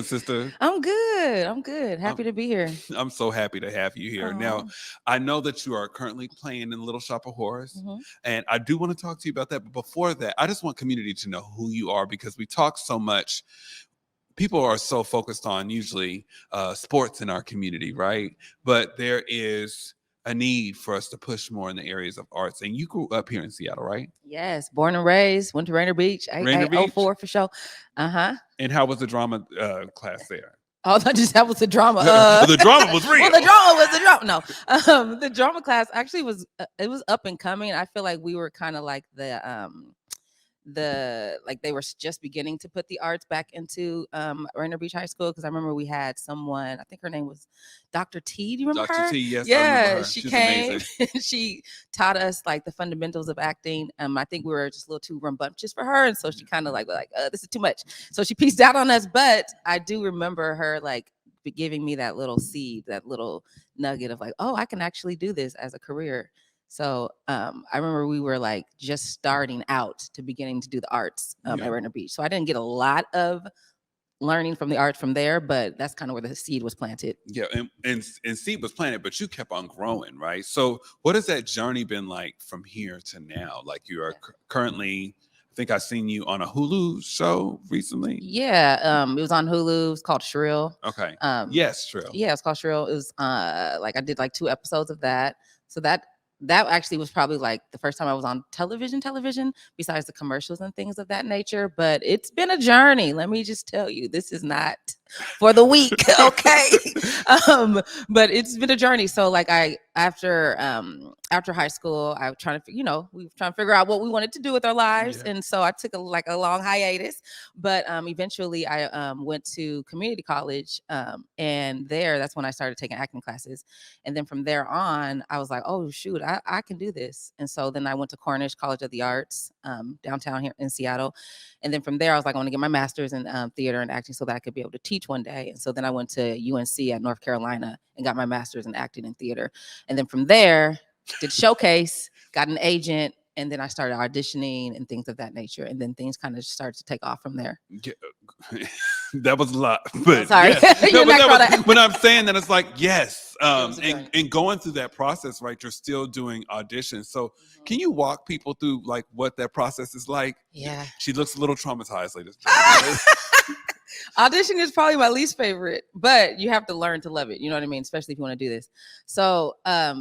Sister? I'm good. I'm good. I'm, Happy to be here. I'm so happy to have you here. Now, Oh. I know that you are currently playing in Little Shop of Horrors, Hmm. and I do want to talk to you about that. But before that, I just want community to know who you are because we talk so much. People are so focused on usually sports in our community, right? But there is a need for us to push more in the areas of arts. And you grew up here in Seattle, right? Yes, born and raised. Went to Rainier Beach. Rainier I Beach. 04 for sure. Uh huh. And how was the drama class there? Oh, that was the drama. The drama was real. Well, the drama was the drama. No, the drama class actually was. It was up and coming. I feel like we were kind of like the like they were just beginning to put the arts back into Rainier Beach High School, because I remember we had someone, I think her name was Dr. T. Do you remember Dr. her? T, yes, I Yeah, remember her. she She's came amazing. and she taught us like the fundamentals of acting. I think we were just a little too rambunctious for her, and so she kind of like this is too much. So she pieced out on us. But I do remember her like giving me that little seed, that little nugget of like, oh, I can actually do this as a career. So I remember we were like just starting out to beginning to do the arts at Rainier Beach. So I didn't get a lot of learning from the arts from there, but that's kind of where the seed was planted. Yeah, and seed was planted, but you kept on growing, right? So what has that journey been like from here to now? Like you are currently, I think I've seen you on a Hulu show recently. Yeah, it was on Hulu. It's called Shrill. Okay. Yes, true. Yeah, it's called Shrill. It was like I did like 2 episodes of that. So that actually was probably like the first time I was on television, besides the commercials and things of that nature. But it's been a journey. Let me just tell you, this is not for the weak. Okay. But it's been a journey. So like after high school, I was trying to, we were trying to figure out what we wanted to do with our lives. Yeah. And so I took a long hiatus, but eventually I went to community college. And that's when I started taking acting classes. And then from there on, I was like, oh shoot, I can do this. And so then I went to Cornish College of the Arts, downtown here in Seattle. And then from there, I was like, I want to get my master's in theater and acting so that I could be able to teach one day. And so then I went to UNC at North Carolina and got my master's in acting and theater. And then from there, did showcase, got an agent, and then I started auditioning and things of that nature. And then things kind of started to take off from there. Yeah. That was a lot. But sorry. Yes. No, but when I'm saying that, it's like, yes. And going through that process, right, you're still doing auditions. So can you walk people through like what that process is like? Yeah. She looks a little traumatized, ladies. Audition is probably my least favorite, but you have to learn to love it. You know what I mean? Especially if you want to do this. So,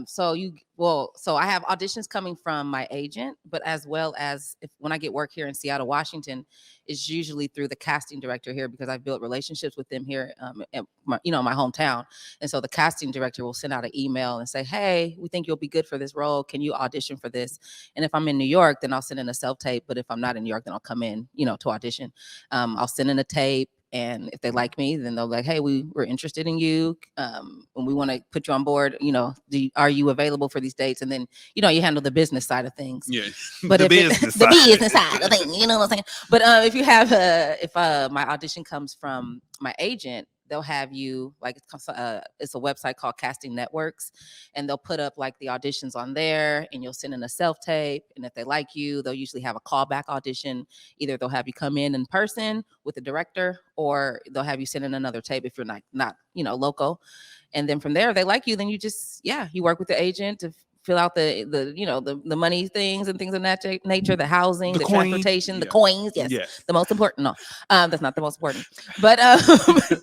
so I have auditions coming from my agent, but as well as when I get work here in Seattle, Washington, it's usually through the casting director here, because I've built relationships with them here, in my hometown. And so the casting director will send out an email and say, hey, we think you'll be good for this role. Can you audition for this? And if I'm in New York, then I'll send in a self-tape. But if I'm not in New York, then I'll come in, to audition. I'll send in a tape. And if they like me, then they'll be like, hey, we're interested in you. And we want to put you on board. Are you available for these dates? And then, you handle the business side of things. Yeah. But the business side of things, you know what I'm saying? But if you have, my audition comes from my agent, they'll have you like it's a website called Casting Networks, and they'll put up like the auditions on there, and you'll send in a self-tape. And if they like you, they'll usually have a callback audition. Either they'll have you come in person with the director, or they'll have you send in another tape if you're not local. And then from there, if they like you, then you just you work with the agent to fill out the money things and things of that nature, the housing, the transportation, the coins. Yes. The most important. No, that's not the most important. But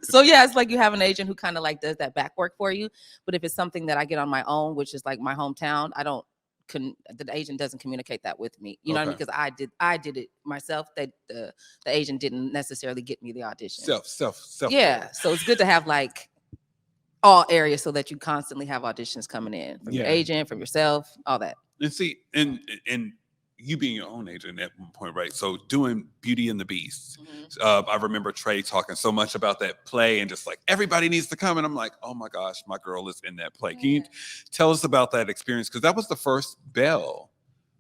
so it's like you have an agent who kind of like does that back work for you. But if it's something that I get on my own, which is like my hometown, the agent doesn't communicate that with me. You know what I mean? Because I did it myself. The agent didn't necessarily get me the audition. Self. Yeah. So it's good to have like all areas so that you constantly have auditions coming in from your agent, from yourself, all that. And see, and you being your own agent at one point, right? So doing Beauty and the Beast. Mm-hmm. I remember Trae talking so much about that play and just like, everybody needs to come. And I'm like, oh my gosh, my girl is in that play. Can you tell us about that experience? Because that was the first bell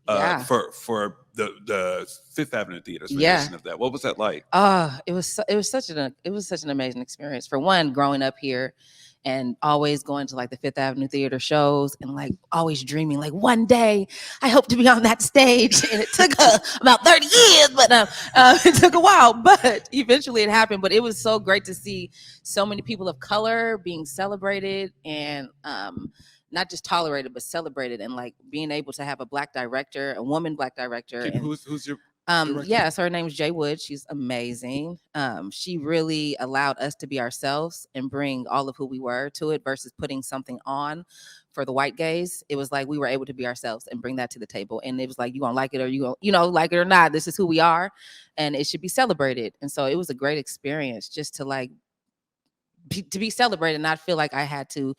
for the Fifth Avenue Theater's rendition of that. What was that like? It was such an amazing experience. For one, growing up here and always going to like the Fifth Avenue Theater shows and like always dreaming like one day I hope to be on that stage. And it took about 30 years, but it took a while, but eventually it happened. But it was so great to see so many people of color being celebrated and not just tolerated, but celebrated, and like being able to have a Black director, a woman Black director. And who's your yes, her name is Jay Wood. She's amazing. She really allowed us to be ourselves and bring all of who we were to it versus putting something on for the white gaze. It was like we were able to be ourselves and bring that to the table. And it was like, you gonna like it or you gonna, like it or not. This is who we are, and it should be celebrated. And so it was a great experience just to like to be celebrated and not feel like I had to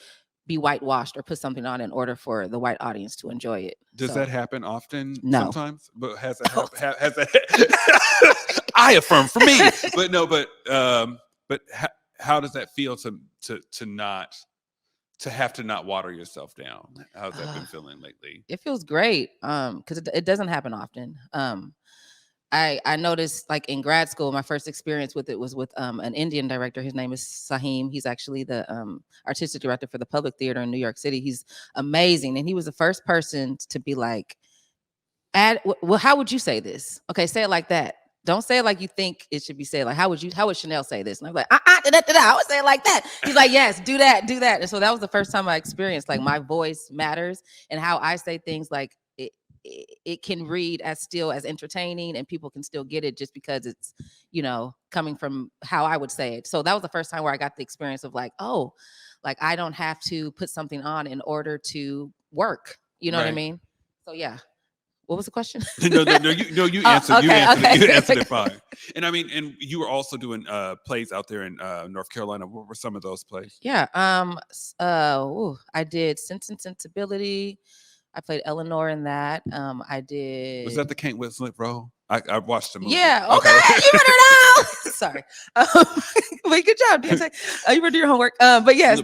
be whitewashed or put something on in order for the white audience to enjoy it. Does that happen often? No. Sometimes, but has it happened? Has that? I affirm for me, but no, but how does that feel to have to not water yourself down? How's that been feeling lately? It feels great, because it doesn't happen often. I noticed like in grad school, my first experience with it was with an Indian director. His name is Saheem. He's actually the artistic director for the Public Theater in New York City. He's amazing. And he was the first person to be like, well, how would you say this? Okay, say it like that. Don't say it like you think it should be said. Like, how would Shanelle say this? And I'm like, I would say it like that. He's like, yes, do that. And so that was the first time I experienced like my voice matters and how I say things like, it can read as still as entertaining and people can still get it just because it's, coming from how I would say it. So that was the first time where I got the experience of like, oh, like I don't have to put something on in order to work. You know what I mean? So yeah. What was the question? No, you answered. Okay. You answered it fine. And I mean, and you were also doing plays out there in North Carolina. What were some of those plays? Yeah. I did Sense and Sensibility. I played Eleanor in that. I did. Was that the Kate Winslet role? I watched the movie. Yeah. Okay. You better know. Sorry. Wait, good job, Deauntae. You better do your homework. But yes,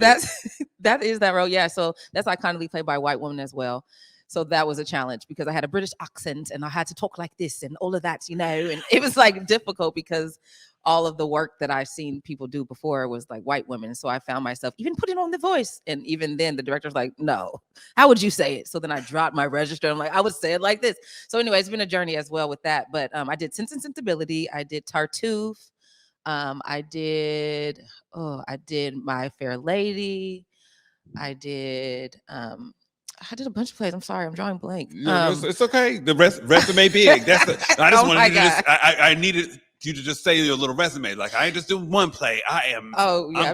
that is that role. Yeah. So that's iconically played by a white woman as well. So that was a challenge because I had a British accent and I had to talk like this and all of that, and it was like difficult because all of the work that I've seen people do before was like white women. So I found myself even putting on the voice. And even then the director's like, no, how would you say it? So then I dropped my register. I'm like, I would say it like this. So anyway, it's been a journey as well with that. But I did Sense and Sensibility. I did Tartuffe. I did My Fair Lady. I did a bunch of plays. I'm sorry, I'm drawing blank. No, it's okay. The resume big. I just wanted to I needed you to just say your little resume. Like I ain't just doing one play. I'm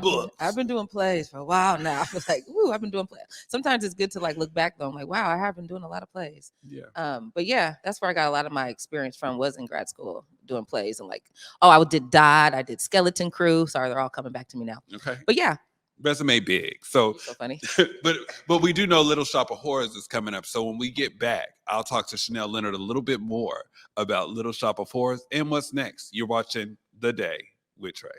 booked. I've been doing plays for a while now. I was like, ooh, I've been doing plays. Sometimes it's good to like look back though. I'm like, wow, I have been doing a lot of plays. Yeah. But yeah, that's where I got a lot of my experience from, was in grad school doing plays. And like, I did Dodd, I did Skeleton Crew. Sorry, they're all coming back to me now. Okay. But yeah. Resume big. So funny. but we do know Little Shop of Horrors is coming up. So when we get back, I'll talk to Shanelle Leonard a little bit more about Little Shop of Horrors and what's next. You're watching The Day with Trae.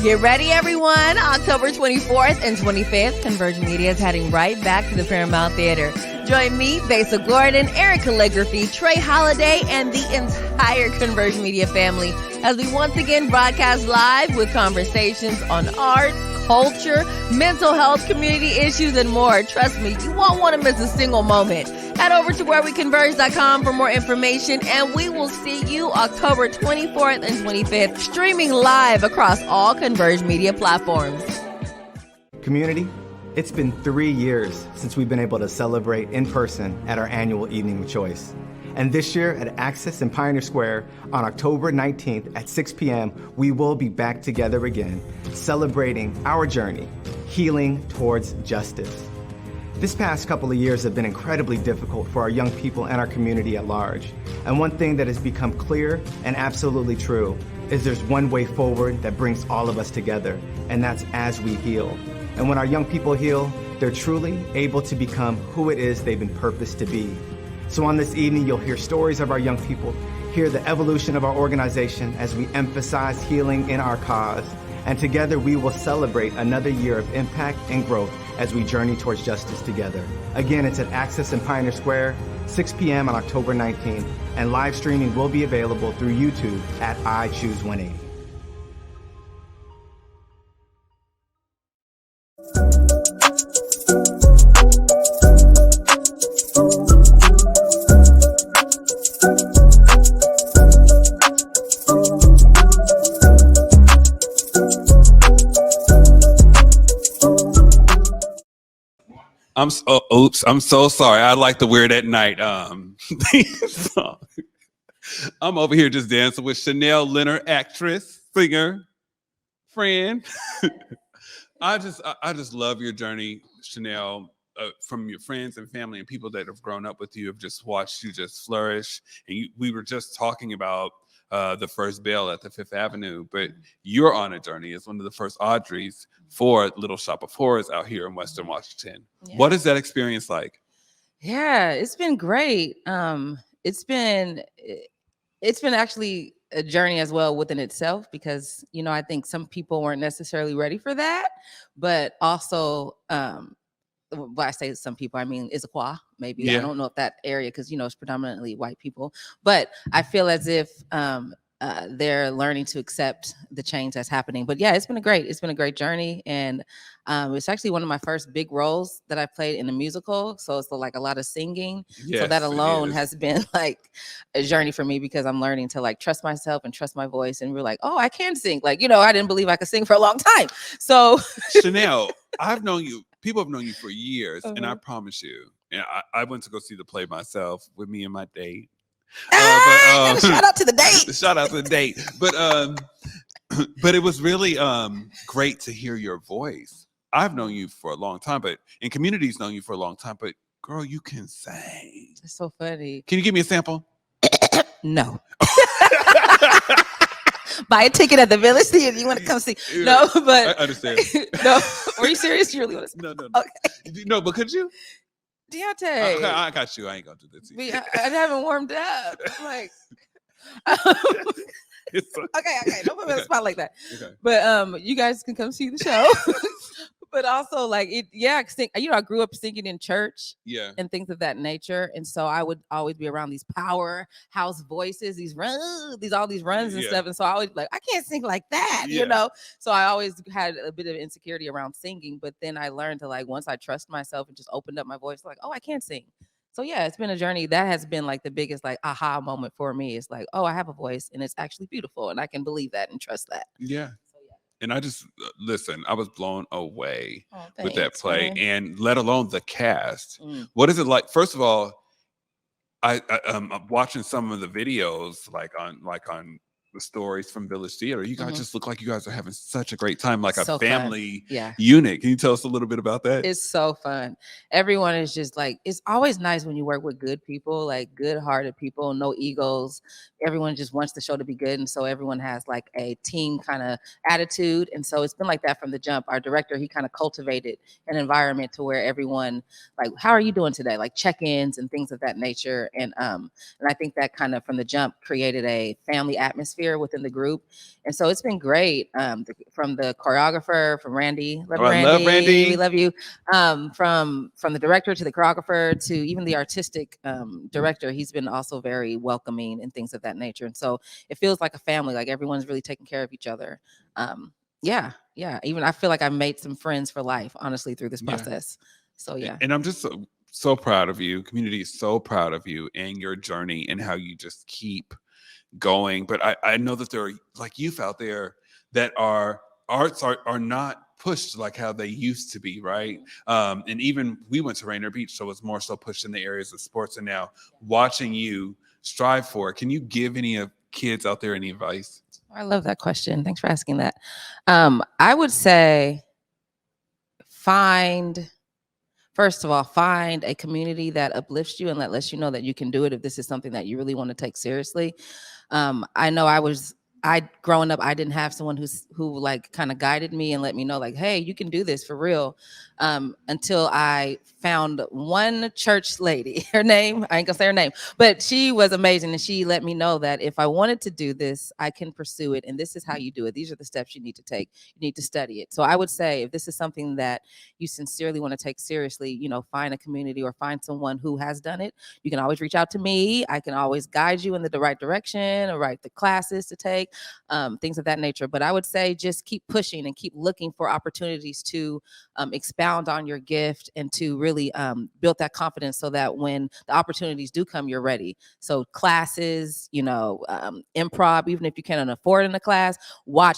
Get ready, everyone. October 24th and 25th, Converge Media is heading right back to the Paramount Theater. Join me, Besa Gordon, Eric Calligraphy, Trae Holiday, and the entire Converge Media family as we once again broadcast live with conversations on art, culture, mental health, community issues, and more. Trust me, you won't want to miss a single moment. Head over to whereweconverge.com for more information, and we will see you October 24th and 25th, streaming live across all Converge Media platforms. Community, it's been 3 years since we've been able to celebrate in person at our annual Evening of Choice. And this year at Access in Pioneer Square on October 19th at 6 p.m., we will be back together again, celebrating our journey, healing towards justice. This past couple of years have been incredibly difficult for our young people and our community at large. And one thing that has become clear and absolutely true is there's one way forward that brings all of us together, and that's as we heal. And when our young people heal, they're truly able to become who it is they've been purposed to be. So on this evening, you'll hear stories of our young people, hear the evolution of our organization as we emphasize healing in our cause, And together we will celebrate another year of impact and growth as we journey towards justice together. Again, it's at Access in Pioneer Square, 6 p.m. on October 19th, and live streaming will be available through YouTube at I Choose 180. I'm so sorry. I like the Weird at Night song. I'm over here just dancing with Shanelle Leonard, actress, singer, friend. I just love your journey, Shanelle, from your friends and family and people that have grown up with you, have just watched you just flourish. And we were just talking about the first Belle at the Fifth Avenue, but you're on a journey as one of the first Audreys for Little Shop of Horrors out here in Western Washington. Yeah. What is that experience like? Yeah, it's been great. It's been actually a journey as well within itself, because I think some people weren't necessarily ready for that, but also when I say some people, I mean Issaquah, maybe. Yeah. I don't know if that area, because it's predominantly white people, but I feel as if they're learning to accept the change that's happening. But yeah, it's been a great journey, and it's actually one of my first big roles that I played in a musical. So it's like a lot of singing. Yes, so that alone it has been like a journey for me, because I'm learning to like trust myself and trust my voice, and we're like, oh, I can sing. Like, I didn't believe I could sing for a long time. So Shanelle, I've known you. People have known you for years, and I promise you. And I went to go see the play myself with me and my date. Shout out to the date. Shout out to the date. But it was really great to hear your voice. I've known you for a long time, and Community's known you for a long time. But girl, you can sing. It's so funny. Can you give me a sample? No. Buy a ticket at the Village Theater. You want to come see? No, but I understand. No, were you serious? You really want to? No. Okay. No, but could you? Deauntae. Okay, I got you. I ain't gonna do this. I haven't warmed up. I'm like, okay. Don't put me on the spot like that. Okay. But you guys can come see the show. But also, like, I grew up singing in church, and things of that nature, and so I would always be around these powerhouse voices, all these runs and stuff, and so I always like, I can't sing like that, So I always had a bit of insecurity around singing, but then I learned to, like, once I trust myself and just opened up my voice, like, oh, I can sing. So yeah, it's been a journey. That has been like the biggest like aha moment for me. It's like, oh, I have a voice, and it's actually beautiful, and I can believe that and trust that. Yeah. And I just listen. I was blown away with that Thanks, play, man. and let alone the cast. What is it like? First of all, I'm watching some of the videos, like on the stories from Village Theater. You guys just look like you guys are having such a great time, like So a fun. family Yeah. unit. Can you tell us a little bit about that? It's so fun. Everyone is just like, it's always nice when you work with good people, like good-hearted people, no egos. Everyone just wants the show to be good. And so everyone has like a team kind of attitude. And so it's been like that from the jump. Our director, he kind of cultivated an environment to where everyone, like, how are you doing today? Like check-ins and things of that nature. And I think that kind of from the jump created a family atmosphere within the group. And so it's been great. From the choreographer, from Randy. I love Randy. We love you. From the director to the choreographer to even the artistic director, he's been also very welcoming and things of that nature. And so it feels like a family, like everyone's really taking care of each other. Yeah. Even I feel like I made some friends for life, honestly, through this process. So yeah. And I'm just so proud of you. Community is so proud of you and your journey and how you just keep going. But I know that there are like youth out there that arts are not pushed like how they used to be, right? And even we went to Rainier Beach, so it's more so pushed in the areas of sports. And now watching you strive for it, can you give any of kids out there any advice? I love that question. Thanks for asking that. I would say first of all, find a community that uplifts you and that lets you know that you can do it if this is something that you really want to take seriously. I know growing up, I didn't have someone who like kind of guided me and let me know like, hey, you can do this for real. until I found one church lady. Her name, I ain't gonna say her name, but she was amazing. And she let me know that if I wanted to do this, I can pursue it. And this is how you do it. These are the steps you need to take. You need to study it. So I would say if this is something that you sincerely want to take seriously, you know, find a community or find someone who has done it. You can always reach out to me. I can always guide you in the right direction or write the classes to take, things of that nature. But I would say just keep pushing and keep looking for opportunities to expound on your gift and to really build that confidence so that when the opportunities do come, you're ready. So classes, you know, improv, even if you can't afford in a class,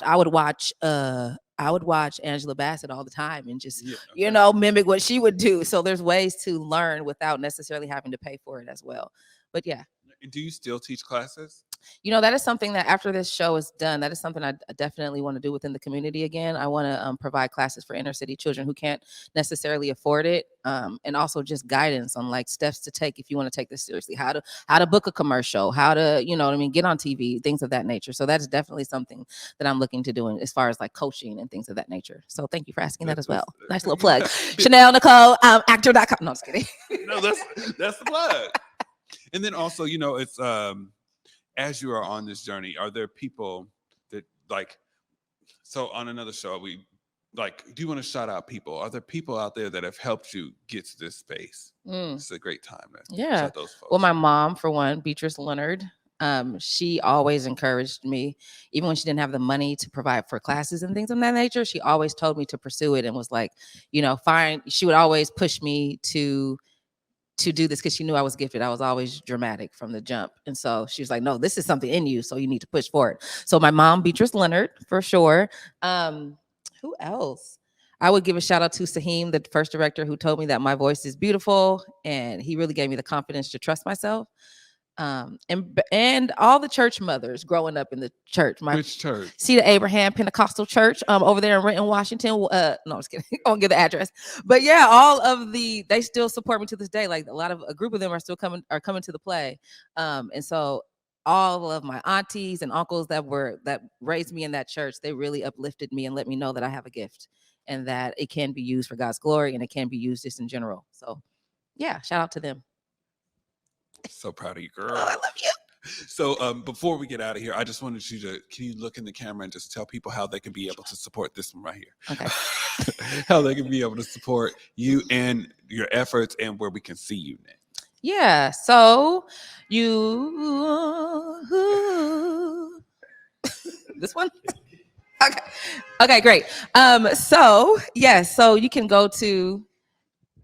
I would watch Angela Bassett all the time and just, you know, mimic what she would do. So there's ways to learn without necessarily having to pay for it as well. But yeah. Do you still teach classes? You know, that is something that after this show is done, that is something I definitely want to do within the community again. I want to provide classes for inner city children who can't necessarily afford it. And also just guidance on like steps to take if you want to take this seriously, how to book a commercial, how to, you know what I mean, get on TV, things of that nature. So that's definitely something that I'm looking to do as far as like coaching and things of that nature. So thank you for asking that as well. Nice little plug. Shanelle Nicole, actor.com. No, I'm just kidding. No, that's the plug. And then also, you know, it's as you are on this journey, are there people that like, so on another show, we like, do you want to shout out people? Are there people out there that have helped you get to this space? It's a great time to shout those folks. Well, my mom, for one, Beatrice Leonard, she always encouraged me, even when she didn't have the money to provide for classes and things of that nature. She always told me to pursue it and was like, you know, she would always push me to do this because she knew I was gifted. I was always dramatic from the jump. And so she was like, no, this is something in you. So you need to push for it. So my mom, Beatrice Leonard, for sure. Who else? I would give a shout out to Saheem, the first director, who told me that my voice is beautiful. And he really gave me the confidence to trust myself. And all the church mothers growing up in the church. Which church? Cedar Abraham Pentecostal Church over there in Renton, Washington. No, I'm just kidding. I won't give the address. But yeah, they still support me to this day. Like a group of them are coming to the play. And so all of my aunties and uncles that raised me in that church, they really uplifted me and let me know that I have a gift and that it can be used for God's glory and it can be used just in general. So yeah, shout out to them. So proud of you, girl. Oh, I love you. So before we get out of here, I just wanted can you look in the camera and just tell people how they can be able to support this one right here? Okay. How they can be able to support you and your efforts and where we can see you next. Yeah. So this one? Okay, great. So you can go to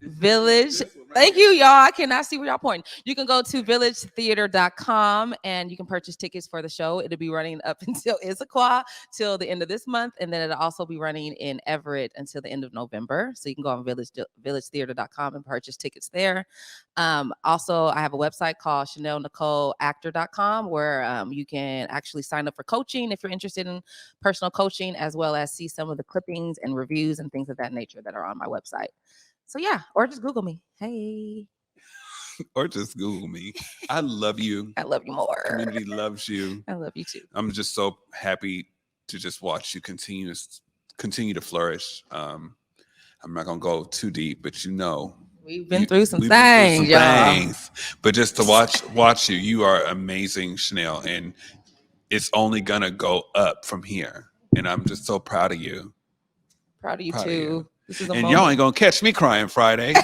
Village. Thank you, y'all. I cannot see where y'all pointing. You can go to villagetheater.com and you can purchase tickets for the show. It'll be running up until Issaquah till the end of this month. And then it'll also be running in Everett until the end of November. So you can go on villagetheater.com and purchase tickets there. Also, I have a website called ShanelleNicoleActor.com where you can actually sign up for coaching if you're interested in personal coaching, as well as see some of the clippings and reviews and things of that nature that are on my website. So yeah, or just Google me. Hey. Or just Google me. I love you. I love you more. The community loves you. I love you too. I'm just so happy to just watch you continue to flourish. I'm not gonna go too deep, but you know, we've been through some things. But just to watch you are amazing, Shanelle, and it's only gonna go up from here. And I'm just so proud of you. Proud of you too. This is and y'all ain't gonna catch me crying Friday.